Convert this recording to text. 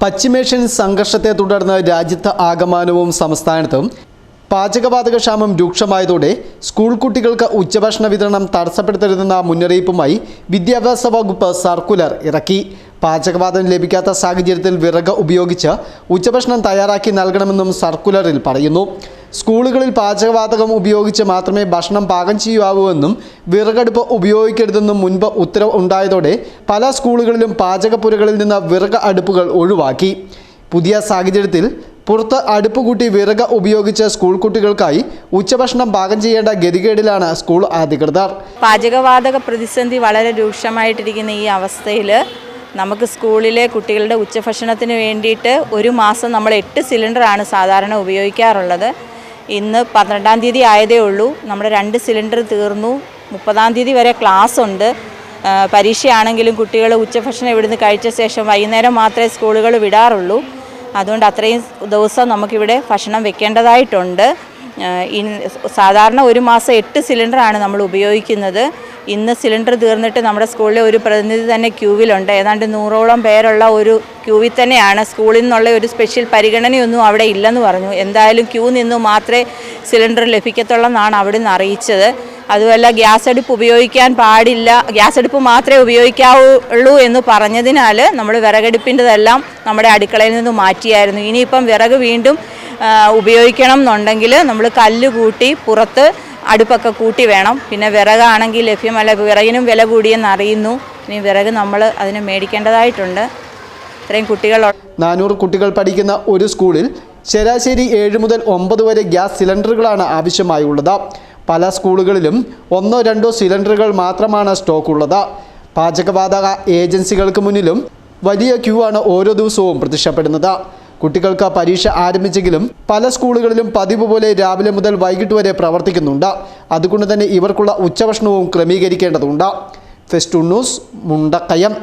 പശ്ചിമേഷ്യൻ സംഘർഷത്തെ തുടർന്ന് രാജ്യത്ത് ആകമാനവും സംസ്ഥാനത്തും പാചകവാതക ക്ഷാമം രൂക്ഷമായതോടെ സ്കൂൾ കുട്ടികൾക്ക് ഉച്ചഭക്ഷണ വിതരണം തടസ്സപ്പെടുത്തരുതെന്ന മുന്നറിയിപ്പുമായി വിദ്യാഭ്യാസ വകുപ്പ് സർക്കുലർ ഇറക്കി. പാചകവാതകം ലഭിക്കാത്ത സാഹചര്യത്തിൽ വിറക് ഉപയോഗിച്ച് ഉച്ചഭക്ഷണം തയ്യാറാക്കി നൽകണമെന്നും സർക്കുലറിൽ പറയുന്നു. സ്കൂളുകളിൽ പാചകവാതകം ഉപയോഗിച്ച് മാത്രമേ ഭക്ഷണം പാകം ചെയ്യാവൂവെന്നും വിറകടുപ്പ് ഉപയോഗിക്കരുതെന്നും മുൻപ് ഉത്തരവ് ഉണ്ടായതോടെ പല സ്കൂളുകളിലും പാചകപ്പുരകളിൽ നിന്ന് വിറക് അടുപ്പുകൾ ഒഴിവാക്കി. പുതിയ സാഹചര്യത്തിൽ പുറത്ത് അടുപ്പ് കൂട്ടി വിറക് ഉപയോഗിച്ച് സ്കൂൾ കുട്ടികൾക്കായി ഉച്ചഭക്ഷണം പാകം ചെയ്യേണ്ട ഗതികേടിലാണ് സ്കൂൾ അധികൃതർ. പാചകവാതക പ്രതിസന്ധി വളരെ രൂക്ഷമായിട്ടിരിക്കുന്ന ഈ അവസ്ഥയിൽ നമുക്ക് സ്കൂളിലെ കുട്ടികളുടെ ഉച്ചഭക്ഷണത്തിന് വേണ്ടിയിട്ട് ഒരു മാസം നമ്മൾ 8 സിലിണ്ടറാണ് സാധാരണ ഉപയോഗിക്കാറുള്ളത്. ഇന്ന് 12-ാം തീയതി ആയതേ ഉള്ളൂ. നമ്മുടെ 2 സിലിണ്ടർ തീർന്നു. 30-ാം തീയതി വരെ ക്ലാസ് ഉണ്ട്. പരീക്ഷയാണെങ്കിലും കുട്ടികൾ ഉച്ചഭക്ഷണം ഇവിടുന്ന് കഴിച്ച ശേഷം വൈകുന്നേരം മാത്രമേ സ്കൂളുകൾ വിടാറുള്ളൂ. അതുകൊണ്ട് അത്രയും ദിവസം നമുക്കിവിടെ ഭക്ഷണം വെക്കേണ്ടതായിട്ടുണ്ട്. സാധാരണ ഒരു മാസം 8 സിലിണ്ടറാണ് നമ്മൾ ഉപയോഗിക്കുന്നത്. ഇന്ന് സിലിണ്ടർ തീർന്നിട്ട് നമ്മുടെ സ്കൂളിലെ ഒരു പ്രതിനിധി തന്നെ ക്യൂവിലുണ്ട്. ഏതാണ്ട് 100ഓളം പേരുള്ള ഒരു ക്യൂവിൽ തന്നെയാണ്. സ്കൂളിൽ നിന്നുള്ള ഒരു സ്പെഷ്യൽ പരിഗണനയൊന്നും അവിടെ ഇല്ലെന്ന് പറഞ്ഞു. എന്തായാലും ക്യൂ നിന്ന് മാത്രമേ സിലിണ്ടർ ലഭിക്കത്തുള്ളൂ എന്നാണ് അവിടെ നിന്ന് അറിയിച്ചത്. അതുമല്ല, ഗ്യാസ് അടുപ്പ് ഉപയോഗിക്കാൻ പാടില്ല, ഗ്യാസ് അടുപ്പ് മാത്രമേ ഉപയോഗിക്കാവുള്ളൂ എന്ന് പറഞ്ഞതിനാൽ നമ്മൾ വിറകടുപ്പിൻ്റെതെല്ലാം നമ്മുടെ അടുക്കളയിൽ നിന്ന് മാറ്റിയായിരുന്നു. ഇനിയിപ്പം വിറക് വീണ്ടും ഉപയോഗിക്കണം എന്നുണ്ടെങ്കിൽ നമ്മൾ കല്ല് കൂട്ടി പുറത്ത് അടുപ്പൊക്കെ കൂട്ടി വേണം. പിന്നെ വിറകാണെങ്കിൽ ലഭ്യമല്ല, വിറകിനും വില കൂടിയെന്ന് അറിയുന്നു. ഇനി വിറക് നമ്മൾ അതിന് മേടിക്കേണ്ടതായിട്ടുണ്ട്. ഇത്രയും കുട്ടികൾ 400 കുട്ടികൾ പഠിക്കുന്ന ഒരു സ്കൂളിൽ ശരാശരി 7 മുതൽ 9 വരെ ഗ്യാസ് സിലിണ്ടറുകളാണ് ആവശ്യമായുള്ളത്. പല സ്കൂളുകളിലും 1-2 സിലിണ്ടറുകൾ മാത്രമാണ് സ്റ്റോക്കുള്ളത്. പാചകവാതക ഏജൻസികൾക്ക് മുന്നിലും വലിയ ക്യൂ ആണ് ഓരോ ദിവസവും പ്രത്യക്ഷപ്പെടുന്നത്. കുട്ടികൾക്ക് പരീക്ഷ ആരംഭിച്ചെങ്കിലും പല സ്കൂളുകളിലും പതിവ് പോലെ രാവിലെ മുതൽ വൈകിട്ട് വരെ പ്രവർത്തിക്കുന്നുണ്ട്. അതുകൊണ്ട് തന്നെ ഇവർക്കുള്ള ഉച്ചഭക്ഷണവും ക്രമീകരിക്കേണ്ടതുണ്ട്. Festoon news, Mundakayam.